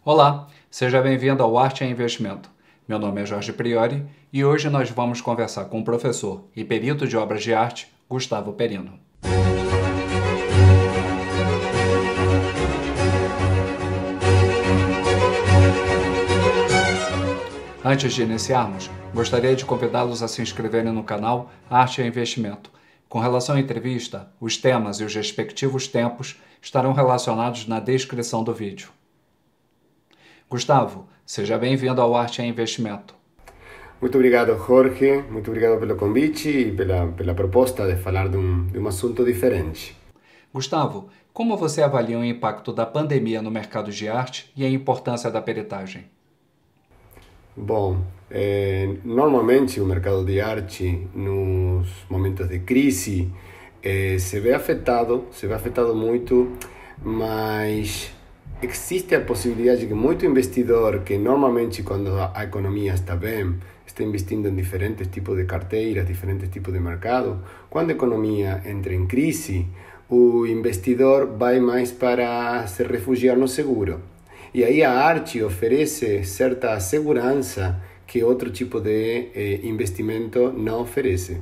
Olá, seja bem-vindo ao Arte e Investimento. Meu nome é Jorge Priori e hoje nós vamos conversar com o professor e perito de obras de arte, Gustavo Perino. Antes de iniciarmos, gostaria de convidá-los a se inscreverem no canal Arte e Investimento. Com relação à entrevista, os temas e os respectivos tempos estarão relacionados na descrição do vídeo. Gustavo, seja bem-vindo ao Arte e Investimento. Muito obrigado, Jorge. Muito obrigado pelo convite e pela proposta de falar de um assunto diferente. Gustavo, como você avalia o impacto da pandemia no mercado de arte e a importância da peritagem? Bom, normalmente o mercado de arte, nos momentos de crise, se vê afetado muito, mas existe a possibilidade que muito investidor, que normalmente quando a economia está bem, está investindo em diferentes tipos de carteiras, diferentes tipos de mercado, quando a economia entra em crise, o investidor vai mais para se refugiar no seguro. E aí a arte oferece certa segurança que outro tipo de investimento não oferece.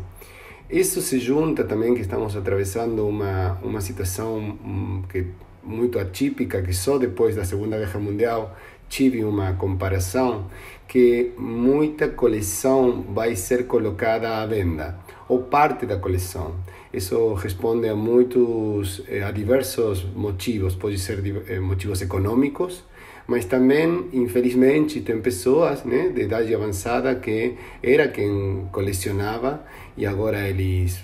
Isso se junta também que estamos atravessando uma situação que muito atípica, que só depois da Segunda Guerra Mundial tive uma comparação, que muita coleção vai ser colocada à venda, ou parte da coleção. Isso responde a diversos motivos, pode ser motivos econômicos, mas também, infelizmente, tem pessoas, né, de idade avançada que era quem colecionava e agora eles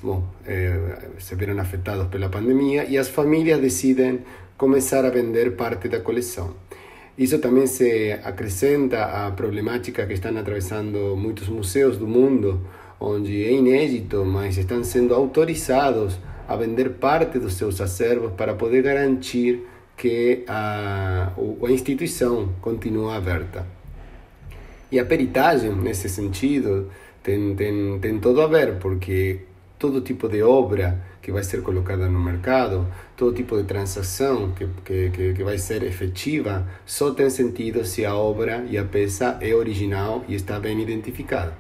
se viram afetados pela pandemia e as famílias decidem começar a vender parte da coleção. Isso também se acrescenta à problemática que estão atravessando muitos museus do mundo, onde é inédito, mas estão sendo autorizados a vender parte dos seus acervos para poder garantir que a instituição continua aberta. E a peritagem, nesse sentido, tem todo a ver, porque todo tipo de obra que vai ser colocada no mercado, todo tipo de transação que vai ser efetiva, só tem sentido se a obra e a peça é original e está bem identificada.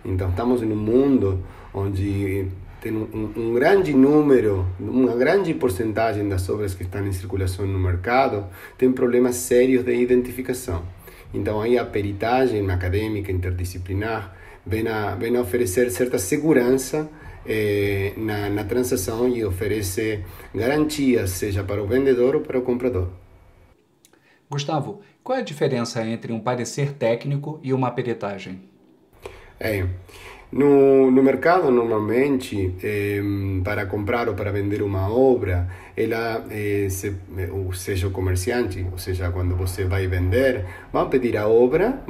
Então, estamos em um mundo onde tem um grande número, uma grande porcentagem das obras que estão em circulação no mercado tem problemas sérios de identificação. Então, aí a peritagem acadêmica interdisciplinar vem a oferecer certa segurança na transação e oferece garantias, seja para o vendedor ou para o comprador. Gustavo, qual é a diferença entre um parecer técnico e uma peritagem? No mercado, normalmente, para comprar ou para vender uma obra, seja o comerciante, ou seja, quando você vai vender, vão pedir a obra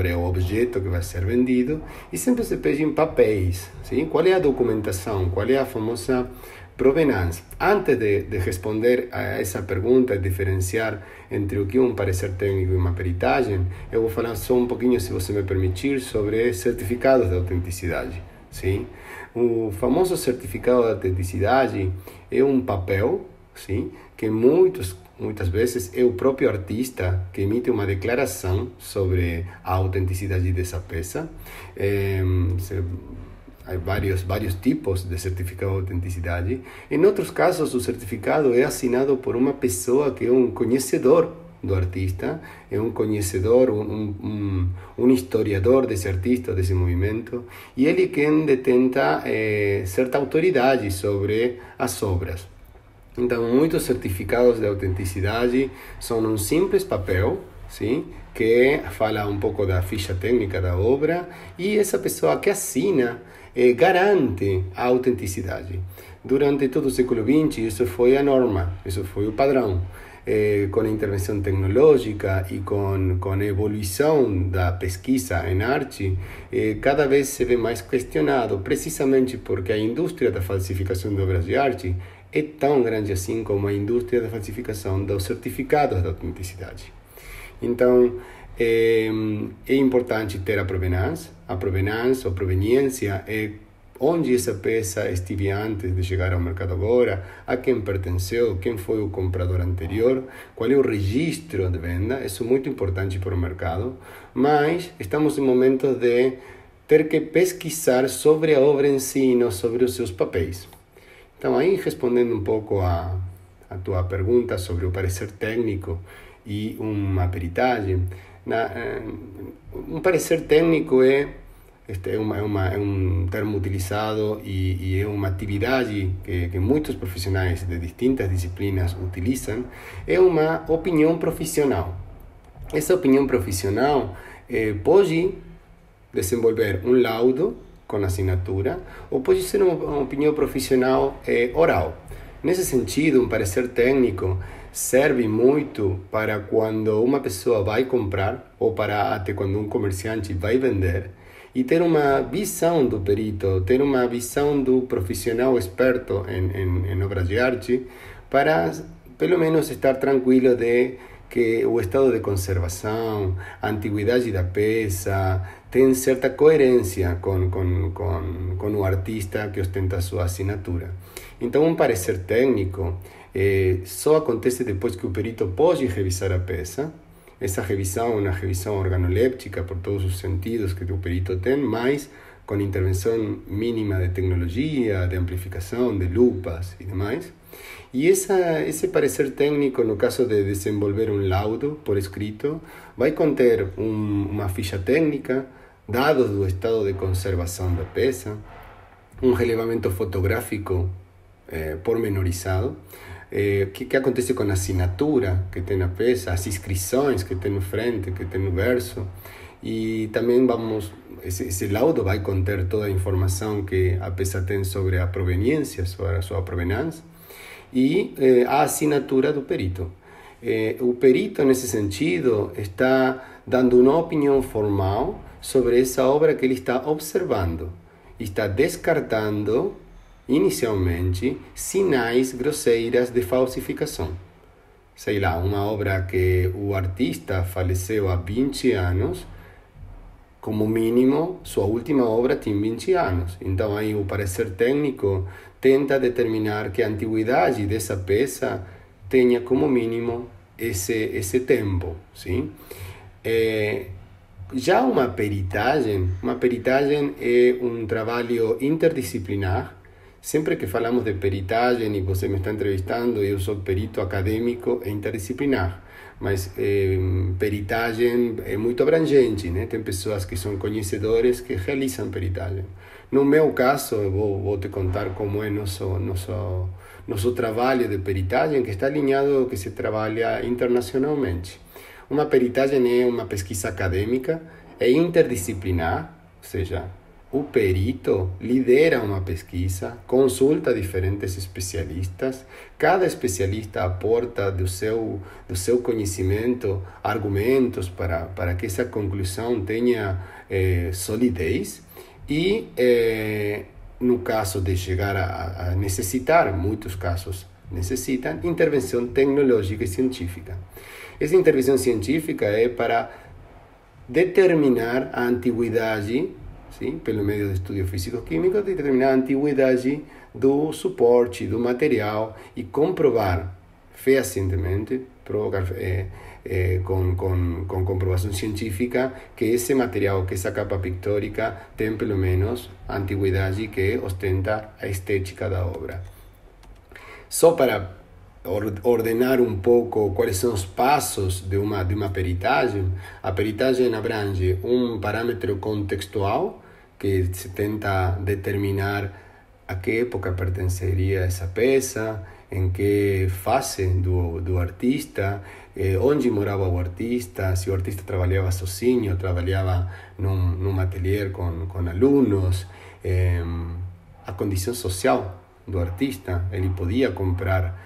é o objeto que vai ser vendido, e sempre se pedem papéis, sim? Qual é a documentação, qual é a famosa provenance. Antes de responder a essa pergunta e diferenciar entre o que é um parecer técnico e uma peritagem, eu vou falar só um pouquinho, se você me permitir, sobre certificados de autenticidade. Sim? O famoso certificado de autenticidade é um papel, sim, que muitas vezes é o próprio artista que emite uma declaração sobre a autenticidade dessa peça. Há vários tipos de certificado de autenticidade. Em outros casos, o certificado é assinado por uma pessoa que é um conhecedor do artista, é um conhecedor, um historiador desse artista, desse movimento, e ele quem detenta certa autoridade sobre as obras. Então, muitos certificados de autenticidade são um simples papel, sim, que fala um pouco da ficha técnica da obra, e essa pessoa que assina garante a autenticidade. Durante todo o século XX, isso foi a norma, isso foi o padrão. Com a intervenção tecnológica e com a evolução da pesquisa em arte, cada vez se vê mais questionado, precisamente porque a indústria da falsificação de obras de arte é tão grande assim como a indústria da falsificação dos certificados de autenticidade. Então, é importante ter a provenance ou proveniência é onde essa peça esteve antes de chegar ao mercado agora, a quem pertenceu, quem foi o comprador anterior, qual é o registro de venda. Isso é muito importante para o mercado, mas estamos em momentos de ter que pesquisar sobre a obra em si, não sobre os seus papéis. Então, aí respondendo um pouco a tua pergunta sobre o parecer técnico e uma peritagem, um parecer técnico é um termo utilizado e é uma atividade que muitos profissionais de distintas disciplinas utilizam. É uma opinião profissional. Essa opinião profissional pode desenvolver um laudo com assinatura ou pode ser uma opinião profissional oral. Nesse sentido, um parecer técnico serve muito para quando uma pessoa vai comprar ou para até quando um comerciante vai vender e ter uma visão do perito, ter uma visão do profissional experto em obras de arte para, pelo menos, estar tranquilo de que o estado de conservação, a antiguidade da peça, tem certa coerência com o artista que ostenta a sua assinatura. Então, um parecer técnico só acontece depois que o perito pode revisar a peça. Essa revisão é uma revisão organoléptica por todos os sentidos que o perito tem, mas com intervenção mínima de tecnologia, de amplificação, de lupas e demais. E esse parecer técnico, no caso de desenvolver um laudo por escrito, vai conter uma ficha técnica, dados do estado de conservação da peça, um relevamento fotográfico pormenorizado, que acontece com a assinatura que tem na peça, as inscrições que tem no frente, que tem no verso, e também esse laudo vai conter toda a informação que a peça tem sobre a proveniência, sobre a sua provenância, e a assinatura do perito. O perito, nesse sentido, está dando uma opinião formal sobre essa obra que ele está observando, está descartando inicialmente sinais grosseiras de falsificação. Sei lá, uma obra que o artista faleceu há 20 anos, como mínimo, sua última obra tem 20 anos. Então, aí o parecer técnico tenta determinar que a antiguidade dessa peça tenha como mínimo esse tempo, sim? Já uma peritagem é um trabalho interdisciplinar. Sempre que falamos de peritagem e você me está entrevistando, eu sou perito acadêmico e interdisciplinar, mas peritagem é muito abrangente, né? Tem pessoas que são conhecedores que realizam peritagem. No meu caso, eu vou te contar como é nosso trabalho de peritagem, que está alinhado que se trabalha internacionalmente. Uma peritagem é uma pesquisa acadêmica, é interdisciplinar, ou seja, o perito lidera uma pesquisa, consulta diferentes especialistas, cada especialista aporta do seu conhecimento argumentos para que essa conclusão tenha solidez e, no caso de chegar a necessitar, muitos casos necessitam, intervenção tecnológica e científica. Essa intervenção científica é para determinar a antiguidade, sim, pelo meio de estudos físico-químicos, determinar a antiguidade do suporte, do material e comprovar fehacientemente, com comprovação científica, que esse material, que essa capa pictórica tem pelo menos a antiguidade que ostenta a estética da obra. Só para ordenar um pouco quais são os passos de uma peritagem, a peritagem abrange um parâmetro contextual, que se tenta determinar a que época pertenceria essa peça, em que fase do artista, onde morava o artista, se o artista trabalhava sozinho, trabalhava num ateliê com alunos, a condição social do artista, ele podia comprar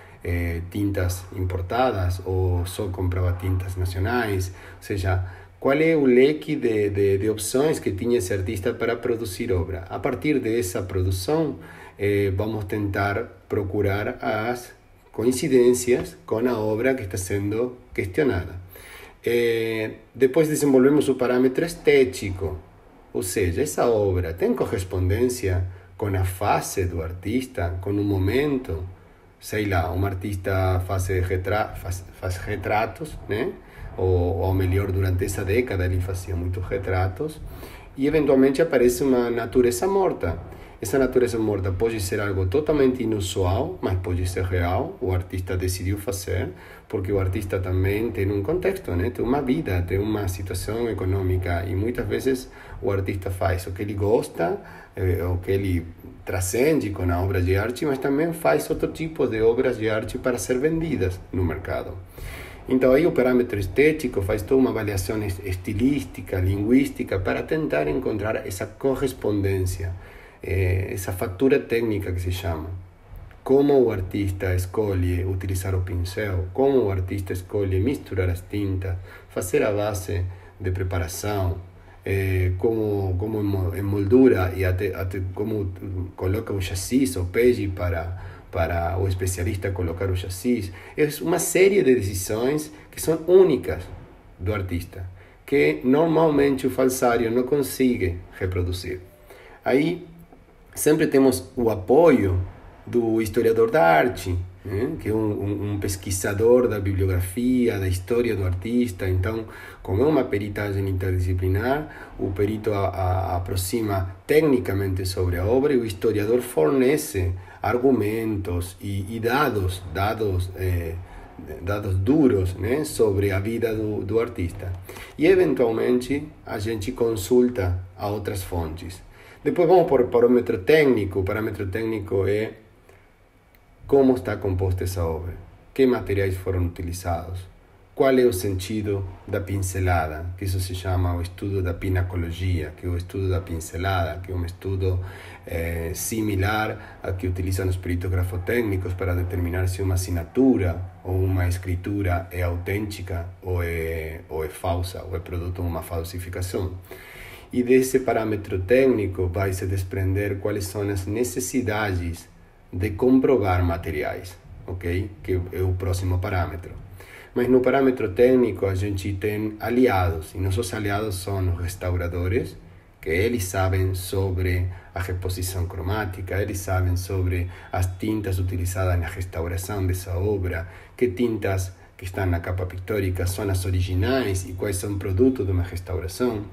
tintas importadas ou só comprava tintas nacionais, ou seja, qual é o leque de opções que tinha esse artista para produzir obra. A partir dessa produção, vamos tentar procurar as coincidências com a obra que está sendo questionada. Depois desenvolvemos o parâmetro estético, ou seja, essa obra tem correspondência com a fase do artista, com o momento. Sei lá, um artista faz retratos, né? Ou melhor, durante essa década ele fazia muitos retratos, e eventualmente aparece uma natureza morta. Essa natureza morta pode ser algo totalmente inusual, mas pode ser real. O artista decidiu fazer, porque o artista também tem um contexto, né? Tem uma vida, tem uma situação econômica, e muitas vezes o artista faz o que ele gosta, o que ele transcende com a obra de arte, mas também faz outro tipo de obras de arte para ser vendidas no mercado. Então aí o parâmetro estético faz toda uma avaliação estilística, linguística, para tentar encontrar essa correspondência, essa fatura técnica que se chama. Como o artista escolhe utilizar o pincel, como o artista escolhe misturar as tintas, fazer a base de preparação, como emoldura e até como coloca o chassis, o pege para o especialista colocar o chassis. É uma série de decisões que são únicas do artista, que normalmente o falsário não consegue reproduzir. Aí sempre temos o apoio do historiador da arte, né? Que é um pesquisador da bibliografia, da história do artista. Então, como é uma peritagem interdisciplinar, o perito aproxima tecnicamente sobre a obra, e o historiador fornece argumentos e dados duros, né, sobre a vida do artista. E eventualmente a gente consulta a outras fontes. Depois vamos para o parâmetro técnico. O parâmetro técnico é como está composta essa obra, que materiais foram utilizados, qual é o sentido da pincelada, que isso se chama o estudo da pinacologia, que é o estudo da pincelada, que é um estudo similar ao que utilizam os peritos grafotécnicos para determinar se uma assinatura ou uma escritura é autêntica ou é falsa, ou é produto de uma falsificação. E desse parâmetro técnico vai se desprender quais são as necessidades de comprovar materiais, ok? Que é o próximo parâmetro. Mas no parâmetro técnico a gente tem aliados, e nossos aliados são os restauradores, que eles sabem sobre a reposição cromática, eles sabem sobre as tintas utilizadas na restauração dessa obra, que tintas que estão na capa pictórica são as originais e quais são produto de uma restauração.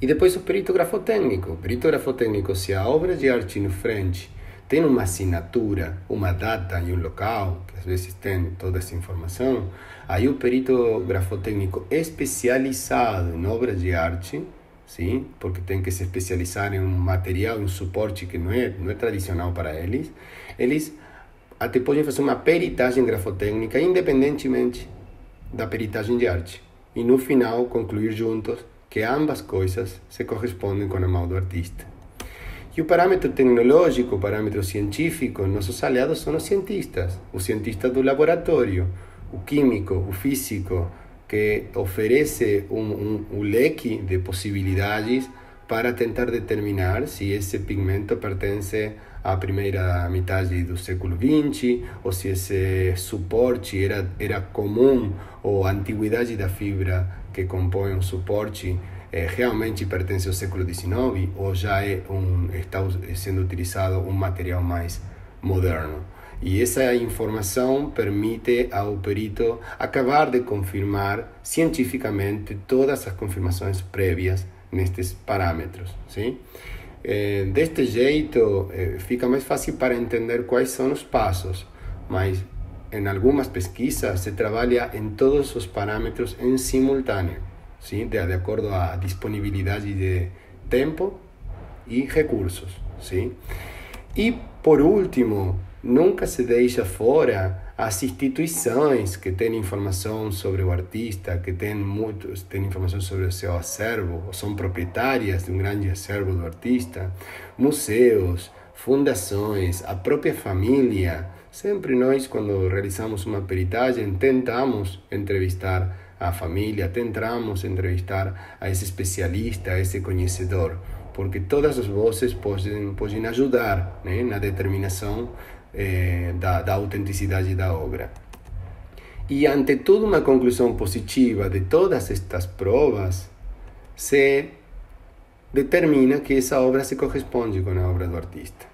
E depois o perito grafotécnico. O perito grafotécnico, se a obra de arte no frente tem uma assinatura, uma data e um local, que às vezes tem toda essa informação, aí o perito grafotécnico especializado em obras de arte, sim, porque tem que se especializar em um material, em um suporte que não é tradicional para eles até podem fazer uma peritagem grafotécnica independentemente da peritagem de arte. E no final concluir juntos que ambas coisas se correspondem com a mão do artista. E o parâmetro tecnológico, o parâmetro científico, nossos aliados são os cientistas do laboratório, o químico, o físico, que oferece um leque de possibilidades para tentar determinar se esse pigmento pertence à primeira metade do século XX, ou se esse suporte era comum, ou a antiguidade da fibra que compõe o suporte realmente pertence ao século XIX, ou já está sendo utilizado um material mais moderno. E essa informação permite ao perito acabar de confirmar cientificamente todas as confirmações prévias nestes parâmetros, sim? Deste jeito fica mais fácil para entender quais são os passos, mas em algumas pesquisas se trabalha em todos os parâmetros em simultâneo, sim? De acordo à disponibilidade de tempo e recursos, sim? E por último, nunca se deixa fora as instituições que têm informação sobre o artista, que têm informação sobre o seu acervo, ou são proprietárias de um grande acervo do artista, museus, fundações, a própria família. Sempre nós, quando realizamos uma peritagem, tentamos entrevistar a família, tentamos entrevistar a esse especialista, a esse conhecedor, porque todas as vozes podem ajudar, né, na determinação da autenticidade da obra. E ante toda uma conclusão positiva de todas estas provas, se determina que essa obra se corresponde com a obra do artista.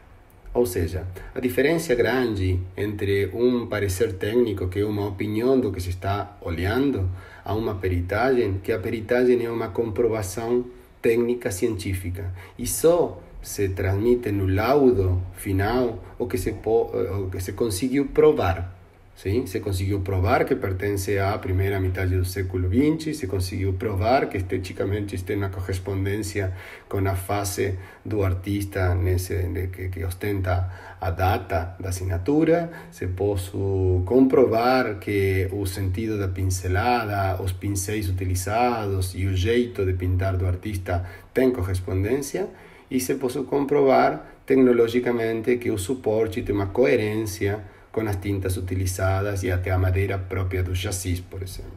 Ou seja, a diferença grande entre um parecer técnico, que é uma opinião do que se está olhando, a uma peritagem, que a peritagem é uma comprovação técnica científica e só se transmite no laudo final o que se conseguiu provar. Sim? Se conseguiu provar que pertence à primeira metade do século XX, se conseguiu provar que esteticamente tem uma correspondência com a fase do artista que ostenta a data da assinatura, se posso comprovar que o sentido da pincelada, os pincéis utilizados e o jeito de pintar do artista tem correspondência, e se posso comprovar tecnologicamente que o suporte tem uma coerência com as tintas utilizadas e até a madeira própria do chassis, por exemplo.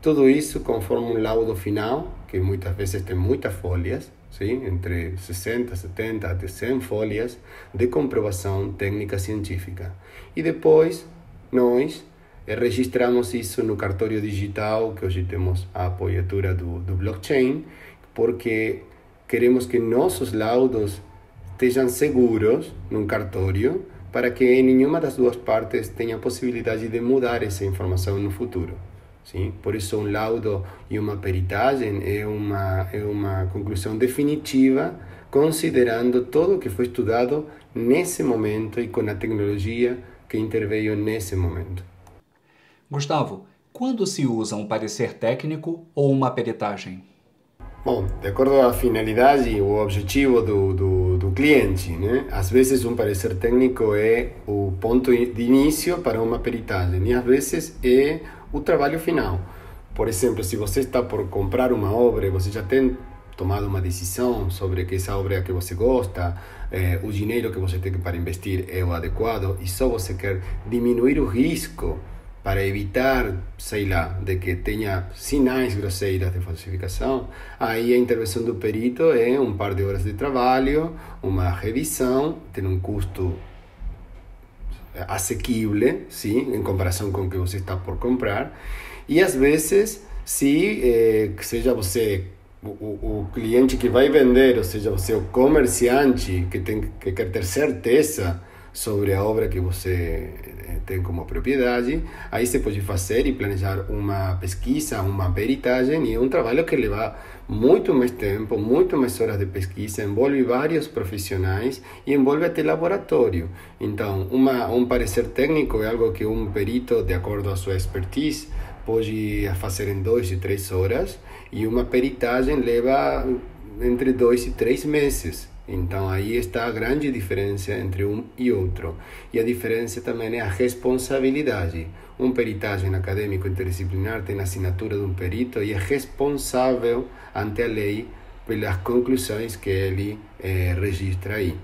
Tudo isso conforma um laudo final, que muitas vezes tem muitas folhas, sim? Entre 60, 70 até 100 folhas de comprovação técnica científica. E depois, nós registramos isso no cartório digital, que hoje temos a apoiatura do blockchain, porque queremos que nossos laudos estejam seguros num cartório, para que nenhuma das duas partes tenha a possibilidade de mudar essa informação no futuro. Sim? Por isso, um laudo e uma peritagem é uma conclusão definitiva, considerando tudo o que foi estudado nesse momento e com a tecnologia que interveio nesse momento. Gustavo, quando se usa um parecer técnico ou uma peritagem? Bom, de acordo à finalidade e o objetivo do cliente, né? Às vezes um parecer técnico é o ponto de início para uma peritagem e às vezes é o trabalho final. Por exemplo, se você está por comprar uma obra e você já tem tomado uma decisão sobre que essa obra que você gosta, o dinheiro que você tem para investir é o adequado e só você quer diminuir o risco para evitar, sei lá, de que tenha sinais grosseiros de falsificação, aí a intervenção do perito é um par de horas de trabalho, uma revisão, tem um custo assequível, sim, em comparação com o que você está por comprar, e às vezes, se seja você o cliente que vai vender, ou seja, você o comerciante que quer ter certeza sobre a obra que você tem como propriedade, aí você pode fazer e planejar uma pesquisa, uma peritagem, e é um trabalho que leva muito mais tempo, muito mais horas de pesquisa, envolve vários profissionais e envolve até laboratório. Então, um parecer técnico é algo que um perito, de acordo à sua expertise, pode fazer em 2 e 3 horas, e uma peritagem leva entre 2 e 3 meses. Então, aí está a grande diferença entre um e outro. E a diferença também é a responsabilidade. Um peritagem acadêmico interdisciplinar tem a assinatura de um perito e é responsável ante a lei pelas conclusões que ele registra aí.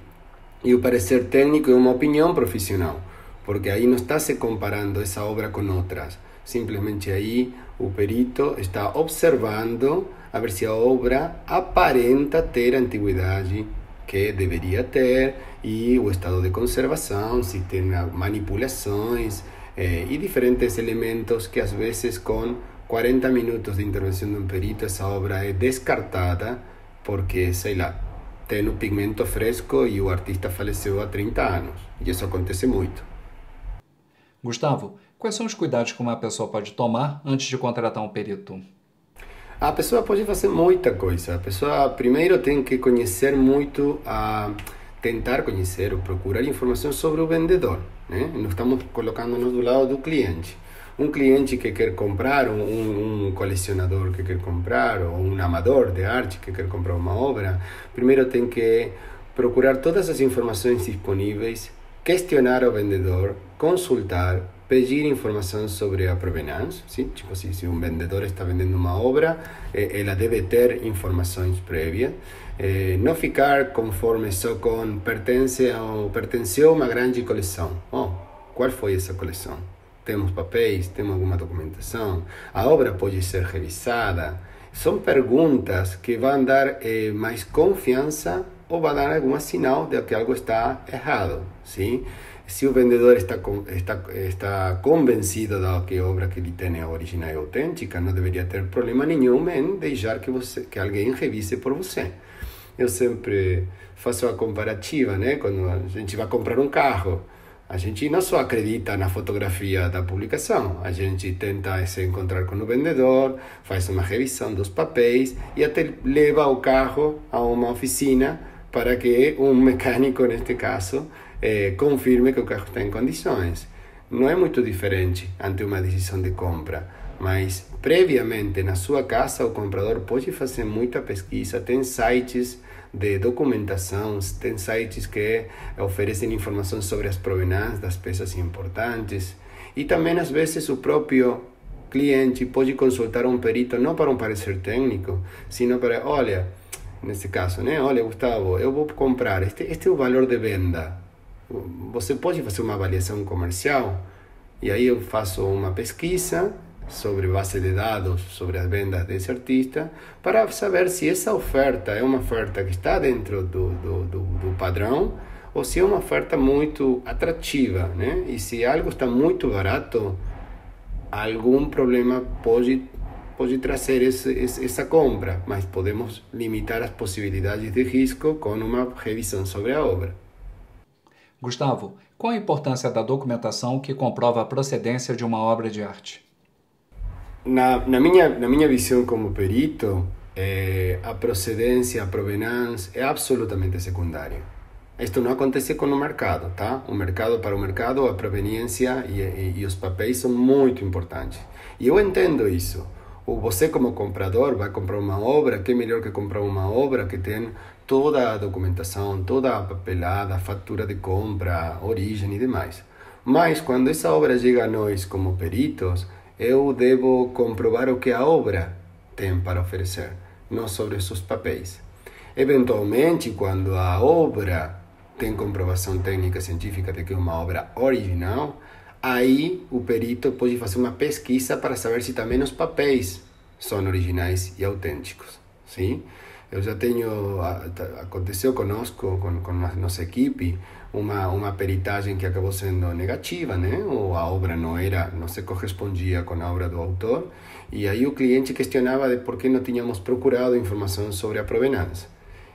E o parecer técnico é uma opinião profissional, porque aí não está se comparando essa obra com outras. Simplesmente aí o perito está observando a ver se a obra aparenta ter a antiguidade que deveria ter e o estado de conservação, se tem manipulações e diferentes elementos que às vezes com 40 minutos de intervenção de um perito essa obra é descartada porque, sei lá, tem o pigmento fresco e o artista faleceu há 30 anos. E isso acontece muito. Gustavo, quais são os cuidados que uma pessoa pode tomar antes de contratar um perito? A pessoa pode fazer muita coisa. A pessoa primeiro tem que conhecer muito, tentar conhecer ou procurar informação sobre o vendedor, né? Nós estamos colocando-nos do lado do cliente. Um cliente que quer comprar, um colecionador que quer comprar, ou um amador de arte que quer comprar uma obra, primeiro tem que procurar todas as informações disponíveis, questionar o vendedor, consultar, pedir informação sobre a proveniência, sim? Tipo, se um vendedor está vendendo uma obra, ela deve ter informações prévias, não ficar conforme só com pertenceu a uma grande coleção. Qual foi essa coleção? Temos papéis, temos alguma documentação, a obra pode ser revisada. São perguntas que vão dar mais confiança ou vão dar algum sinal de que algo está errado, sim? Se o vendedor está convencido de que a obra que ele tem é original e autêntica, não deveria ter problema nenhum em deixar que alguém revise por você. eu sempre faço a comparativa, né? Quando a gente vai comprar um carro, a gente não só acredita na fotografia da publicação, a gente tenta se encontrar com o vendedor, faz uma revisão dos papéis e até leva o carro a uma oficina para que um mecânico, neste caso, confirme que o carro está em condições. Não é muito diferente ante uma decisão de compra, mas previamente na sua casa o comprador pode fazer muita pesquisa, tem sites de documentação, tem sites que oferecem informações sobre as provenâncias das peças importantes e também às vezes o próprio cliente pode consultar um perito não para um parecer técnico, sino para, olha, nesse caso, né? Olha, Gustavo, eu vou comprar, este é o valor de venda. Você pode fazer uma avaliação comercial e aí eu faço uma pesquisa sobre base de dados sobre as vendas desse artista para saber se essa oferta é uma oferta que está dentro do padrão ou se é uma oferta muito atrativa, né? E se algo está muito barato, algum problema pode trazer essa compra, mas podemos limitar as possibilidades de risco com uma revisão sobre a obra. Gustavo, qual a importância da documentação que comprova a procedência de uma obra de arte? Na minha visão como perito, a procedência, a provenância é absolutamente secundária. Isto não acontece com o mercado, tá? Para o mercado, a proveniência e os papéis são muito importantes. E eu entendo isso. Ou você como comprador vai comprar uma obra, que é melhor que comprar uma obra que tem toda a documentação, toda a papelada, a fatura de compra, origem e demais. Mas quando essa obra chega a nós como peritos, eu devo comprovar o que a obra tem para oferecer, não sobre os seus papéis. Eventualmente, quando a obra tem comprovação técnica científica de que é uma obra original, aí o perito pode fazer uma pesquisa para saber se também os papéis são originais e autênticos. Sim? Eu já tenho, aconteceu conosco, com a nossa equipe, uma peritagem que acabou sendo negativa, né? Ou a obra não se correspondia com a obra do autor, e aí o cliente questionava de por que não tínhamos procurado informação sobre a provenância.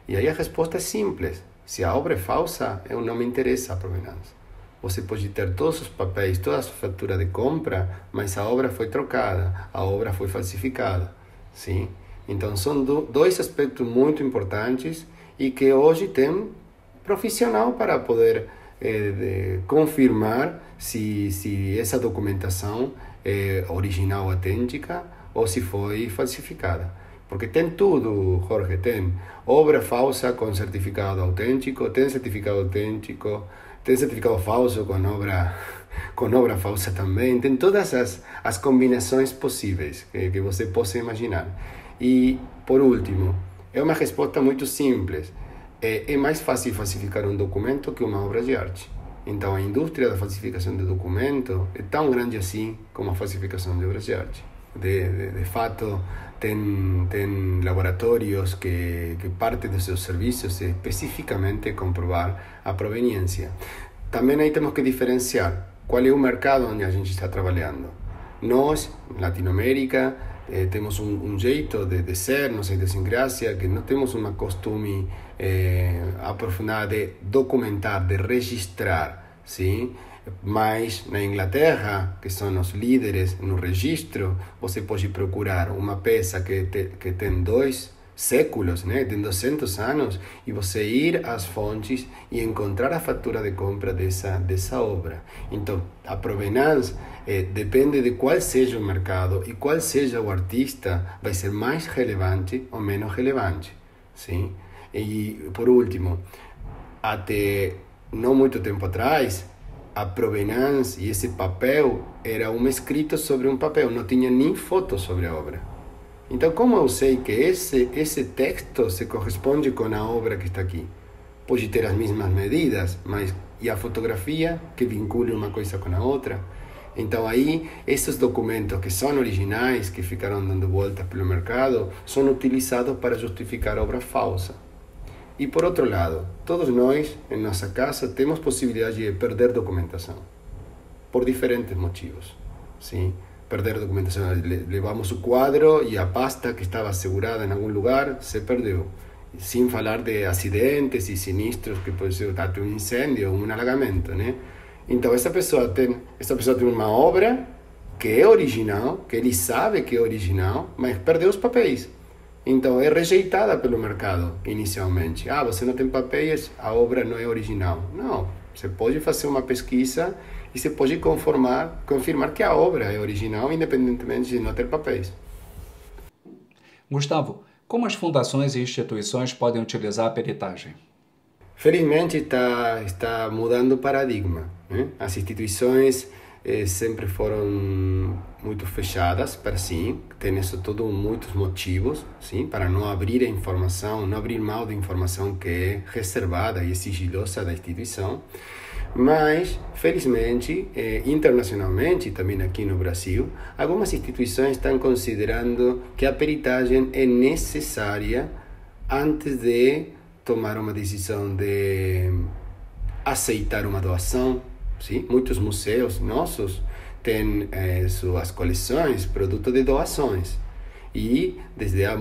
E aí a resposta é simples: se a obra é falsa, não me interessa a provenância. Você pode ter todos os papéis, toda a fatura de compra, mas a obra foi trocada, a obra foi falsificada. Sim? Então são dois aspectos muito importantes e que hoje tem profissional para poder confirmar se essa documentação é original, autêntica ou se foi falsificada. Porque tem tudo, Jorge, tem obra falsa com certificado autêntico, tem certificado autêntico, tem certificado falso com obra falsa também, tem todas as combinações possíveis que você possa imaginar. E, por último, é uma resposta muito simples. É mais fácil falsificar um documento que uma obra de arte. Então, a indústria da falsificação de documento é tão grande assim como a falsificação de obras de arte. De fato, tem laboratórios que parte dos seus serviços é especificamente comprovar a proveniência. Também aí temos que diferenciar qual é o mercado onde a gente está trabalhando. Nós, Latinoamérica, temos um jeito de ser, nossa idiosincrasia, que não temos um costume aprofundado de documentar, de registrar, sim? Mas na Inglaterra, que são os líderes no registro, você pode procurar uma peça que tem 2 séculos, né? Tem 200 anos, e você ir às fontes e encontrar a fatura de compra dessa obra. Então, a provenância depende de qual seja o mercado e qual seja o artista, vai ser mais relevante ou menos relevante. Sim? E, por último, até não muito tempo atrás, a provenância e esse papel era um escrito sobre um papel, não tinha nem foto sobre a obra. Então, como eu sei que esse texto se corresponde com a obra que está aqui? Pode ter as mesmas medidas, mas e a fotografia que vincula uma coisa com a outra? Então, aí, esses documentos que são originais, que ficaram dando voltas pelo mercado, são utilizados para justificar obra falsa. E por outro lado, todos nós, em nossa casa, temos possibilidade de perder documentação, por diferentes motivos. Sim? Perder documentação, levamos o quadro e a pasta que estava segurada em algum lugar se perdeu. sem falar de acidentes e sinistros que pode ser até um incêndio ou um alagamento, né? Então essa pessoa tem uma obra que é original, que ele sabe que é original, mas perdeu os papéis. Então é rejeitada pelo mercado inicialmente. Ah, você não tem papéis, a obra não é original. Não, você pode fazer uma pesquisa e você pode confirmar que a obra é original, independentemente de não ter papéis. Gustavo, como as fundações e instituições podem utilizar a peritagem? Felizmente está mudando o paradigma, né? As instituições sempre foram muito fechadas para si, tem isso tudo muitos motivos, sim, para não abrir a informação, não abrir mão da informação que é reservada e sigilosa da instituição. Mas, felizmente, internacionalmente, também aqui no Brasil, algumas instituições estão considerando que a peritagem é necessária antes de tomar uma decisão de aceitar uma doação. Sim? Muitos museus nossos têm suas coleções produto de doações. E desde há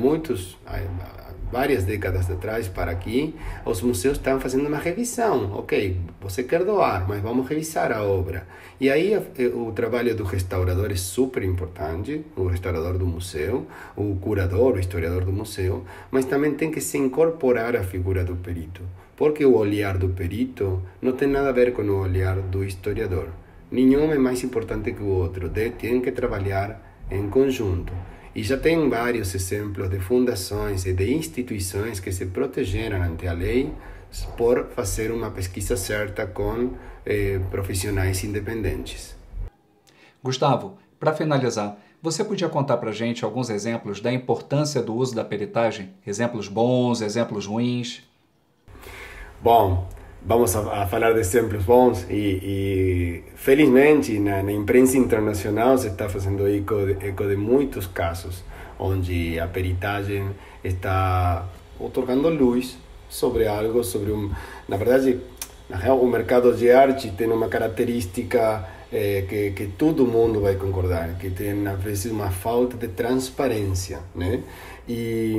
várias décadas atrás para aqui, os museus estão fazendo uma revisão. Ok, você quer doar, mas vamos revisar a obra. E aí o trabalho do restaurador é super importante, o restaurador do museu, o curador, o historiador do museu, mas também tem que se incorporar a figura do perito, porque o olhar do perito não tem nada a ver com o olhar do historiador. Nenhum é mais importante que o outro, tem que trabalhar em conjunto. E já tem vários exemplos de fundações e de instituições que se protegeram ante a lei por fazer uma pesquisa certa com profissionais independentes. Gustavo, para finalizar, você podia contar para a gente alguns exemplos da importância do uso da peritagem? Exemplos bons, exemplos ruins? Bom, vamos a falar de exemplos bons e felizmente na imprensa internacional se está fazendo eco de muitos casos onde a peritagem está otorgando luz sobre algo, na verdade, na real, o mercado de arte tem uma característica que todo mundo vai concordar, que tem às vezes uma falta de transparência, né? E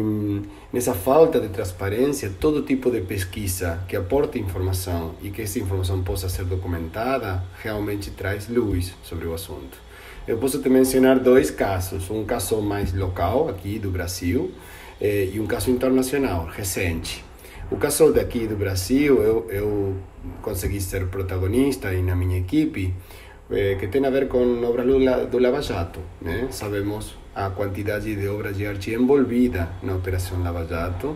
nessa falta de transparência, todo tipo de pesquisa que aporte informação e que essa informação possa ser documentada, realmente traz luz sobre o assunto. Eu posso te mencionar dois casos, um caso mais local, aqui do Brasil, e um caso internacional, recente. O caso daqui do Brasil, eu consegui ser protagonista e na minha equipe, que tem a ver com obras do Lava Jato, né? Sabemos a quantidade de obras de arte envolvida na Operação Lava Jato,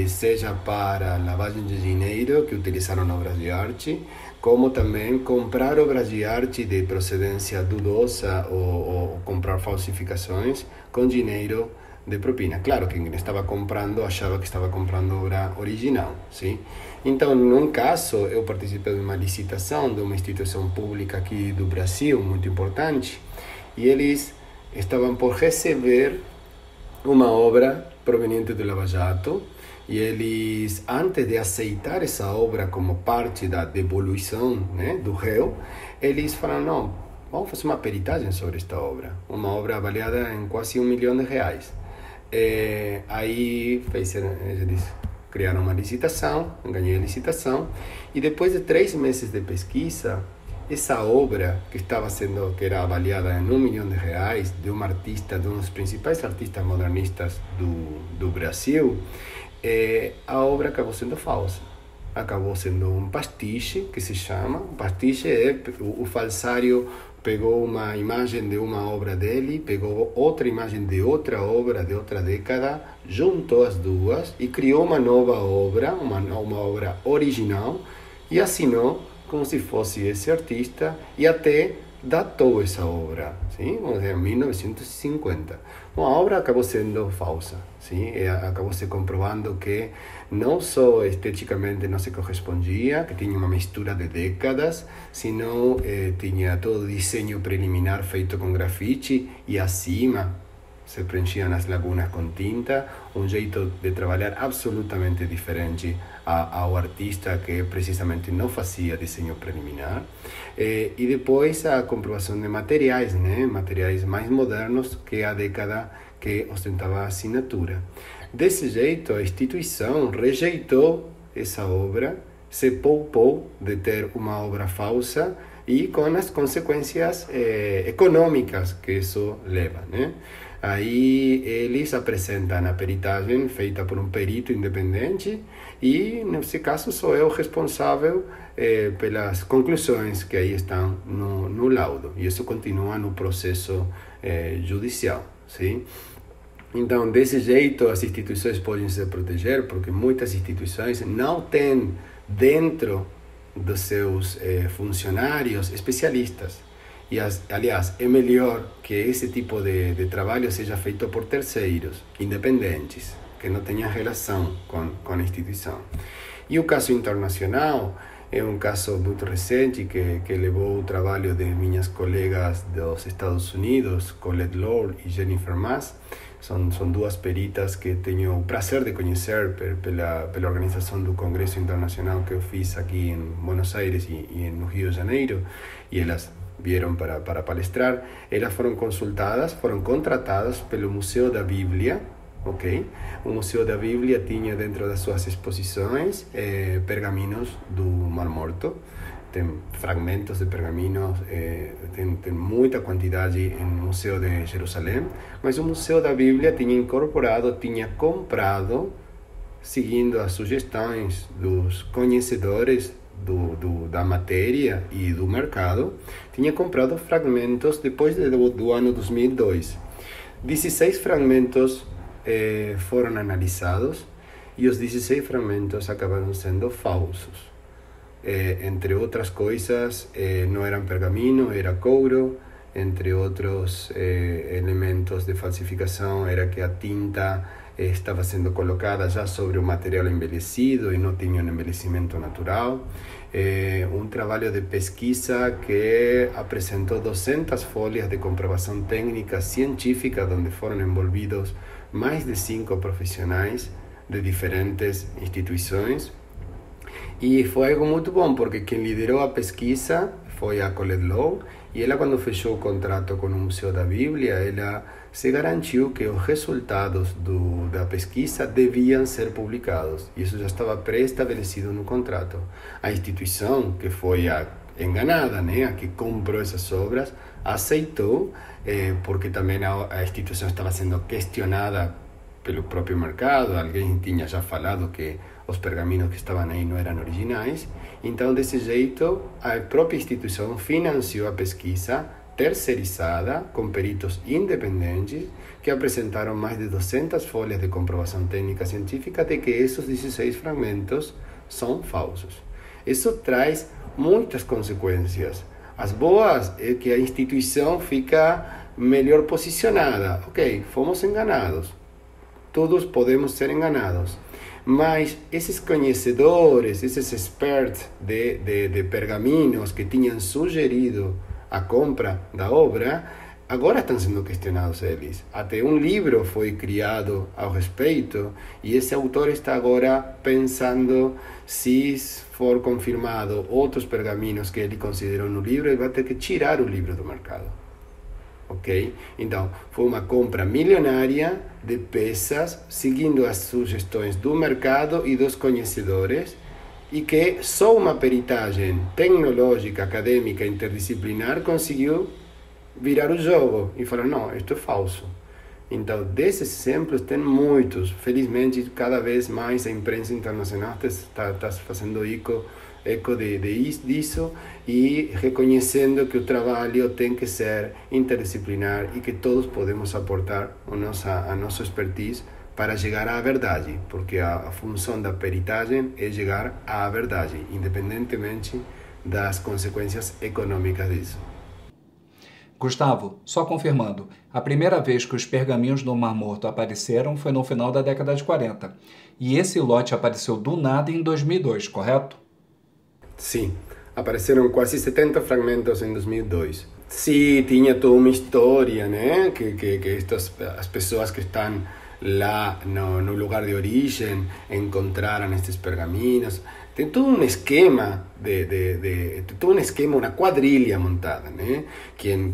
seja para lavagem de dinheiro, que utilizaram obras de arte, como também comprar obras de arte de procedência dudosa ou comprar falsificações com dinheiro de propina. Claro que quem estava comprando achava que estava comprando obra original, sim? Então, num caso, eu participei de uma licitação de uma instituição pública aqui do Brasil, muito importante, e eles estavam por receber uma obra proveniente do Lava Jato, e eles, antes de aceitar essa obra como parte da devolução, né, do réu, eles falaram, não, vamos fazer uma peritagem sobre esta obra, uma obra avaliada em quase R$1 milhão. Aí eles criaram uma licitação, ganhei a licitação, e depois de 3 meses de pesquisa, essa obra que era avaliada em R$1 milhão, de um artista, de um dos principais artistas modernistas do Brasil, a obra acabou sendo falsa. Acabou sendo um pastiche, que se chama. O pastiche é o falsário pegou uma imagem de uma obra dele, pegou outra imagem de outra obra de outra década, juntou as duas e criou uma nova obra, uma obra original, e assinou como se fosse esse artista e até datou essa obra, sim, vamos dizer, 1950. Bom, a obra acabou sendo falsa, sim, e acabou se comprovando que não só esteticamente não se correspondia, que tinha uma mistura de décadas, senão tinha todo o desenho preliminar feito com grafite e acima se preenchiam as lagunas com tinta, um jeito de trabalhar absolutamente diferente ao artista que precisamente não fazia desenho preliminar. E depois a comprovação de materiais, né? Materiais mais modernos que a década que ostentava a assinatura. Desse jeito, a instituição rejeitou essa obra, se poupou de ter uma obra falsa e com as consequências econômicas que isso leva, né? Aí eles apresentam a peritagem feita por um perito independente e, nesse caso, sou eu responsável pelas conclusões que aí estão no laudo. E isso continua no processo judicial, sim? Então, desse jeito, as instituições podem se proteger, porque muitas instituições não têm dentro dos seus funcionários especialistas. E, aliás, é melhor que esse tipo de trabalho seja feito por terceiros, independentes, que não tenham relação com a instituição. E o caso internacional é um caso muito recente que levou o trabalho de minhas colegas dos Estados Unidos, Colette Lord e Jennifer Mas. São duas peritas que tenho o prazer de conhecer pela organização do Congresso Internacional que eu fiz aqui em Buenos Aires e no Rio de Janeiro, e elas vieram para palestrar. Elas foram consultadas, foram contratadas pelo Museu da Bíblia, ok? O Museu da Bíblia tinha dentro das suas exposições pergaminhos do Mar Morto. Tem fragmentos de pergaminos, tem muita quantidade no Museu de Jerusalém, mas o Museu da Bíblia tinha comprado, seguindo as sugestões dos conhecedores da matéria e do mercado, tinha comprado fragmentos depois do ano 2002. 16 fragmentos foram analisados e os 16 fragmentos acabaram sendo falsos. Entre outras coisas, não eram pergamino, era couro. Entre outros elementos de falsificação, era que a tinta estava sendo colocada já sobre o material envelhecido e não tinha um envelhecimento natural. Um trabalho de pesquisa que apresentou 200 folhas de comprovação técnica científica, onde foram envolvidos mais de 5 profissionais de diferentes instituições. E foi algo muito bom, porque quem liderou a pesquisa foi a Colette Lord, e ela, quando fechou o contrato com o Museu da Bíblia, ela se garantiu que os resultados da pesquisa deviam ser publicados. E isso já estava pré-estabelecido no contrato. A instituição, que foi a enganada, né, a que comprou essas obras, aceitou, porque também a instituição estava sendo questionada pelo próprio mercado. Alguém tinha já falado que os pergaminos que estavam aí não eram originais. Então, desse jeito, a própria instituição financiou a pesquisa terceirizada com peritos independentes que apresentaram mais de 200 folhas de comprovação técnica científica de que esses 16 fragmentos são falsos. Isso traz muitas consequências. As boas é que a instituição fica melhor posicionada. Ok, fomos enganados. Todos podemos ser enganados. Mas esses conhecedores, esses experts de pergaminos que tinham sugerido a compra da obra, agora estão sendo questionados eles. Até um livro foi criado ao respeito, e esse autor está agora pensando, se for confirmado outros pergaminos que ele considerou no livro, ele vai ter que tirar o livro do mercado. Ok? Então, foi uma compra milionária de peças, seguindo as sugestões do mercado e dos conhecedores, e que só uma peritagem tecnológica, acadêmica, interdisciplinar conseguiu virar o jogo e falar, não, isto é falso. Então, desses exemplos tem muitos. Felizmente, cada vez mais a imprensa internacional está fazendo eco disso e reconhecendo que o trabalho tem que ser interdisciplinar e que todos podemos aportar a nossa expertise para chegar à verdade, porque a função da peritagem é chegar à verdade, independentemente das consequências econômicas disso. Gustavo, só confirmando, a primeira vez que os pergaminhos do Mar Morto apareceram foi no final da década de 40, e esse lote apareceu do nada em 2002, correto? Sim, apareceram quase 70 fragmentos em 2002. Sim, tinha toda uma história, né? Que as pessoas que estão lá no lugar de origem encontraram estes pergaminos. Tem todo um esquema, uma quadrilha montada, né? Quem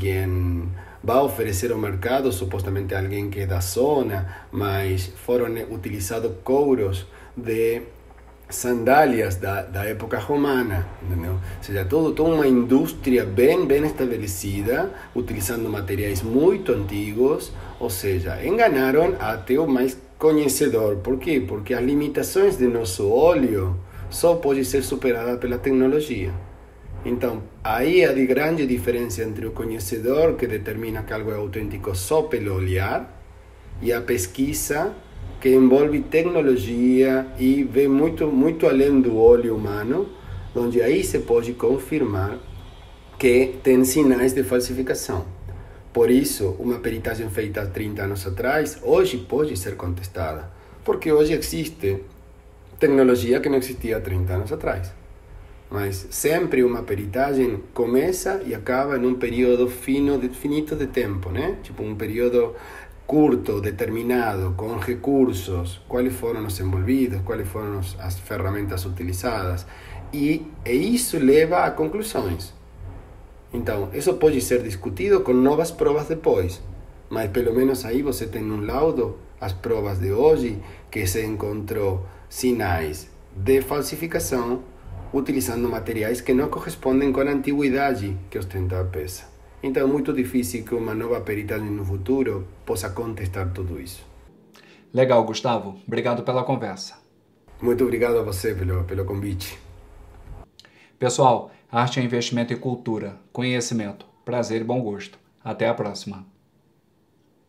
vai oferecer ao mercado supostamente alguém que é da zona, mas foram utilizados couros de sandálias da época romana, entendeu? Ou seja, toda uma indústria bem estabelecida, utilizando materiais muito antigos, ou seja, enganaram até o mais conhecedor. Por quê? Porque as limitações de nosso olho só podem ser superadas pela tecnologia. Então, aí a grande diferença entre o conhecedor, que determina que algo é autêntico só pelo olhar, e a pesquisa, que envolve tecnologia e vê muito além do olho humano, onde aí se pode confirmar que tem sinais de falsificação. Por isso, uma peritagem feita há 30 anos atrás, hoje pode ser contestada, porque hoje existe tecnologia que não existia há 30 anos atrás. Mas sempre uma peritagem começa e acaba em um período finito de tempo, né? Tipo um período curto, determinado, com recursos, quais foram os envolvidos, quais foram as ferramentas utilizadas. E isso leva a conclusões. Então, isso pode ser discutido com novas provas depois. Mas pelo menos aí você tem um laudo, as provas de hoje, que se encontrou sinais de falsificação utilizando materiais que não correspondem com a antiguidade que ostenta a peça. Então é muito difícil que uma nova peritagem no futuro possa contestar tudo isso. Legal, Gustavo. Obrigado pela conversa. Muito obrigado a você pelo convite. Pessoal, arte é investimento em cultura, conhecimento, prazer e bom gosto. Até a próxima.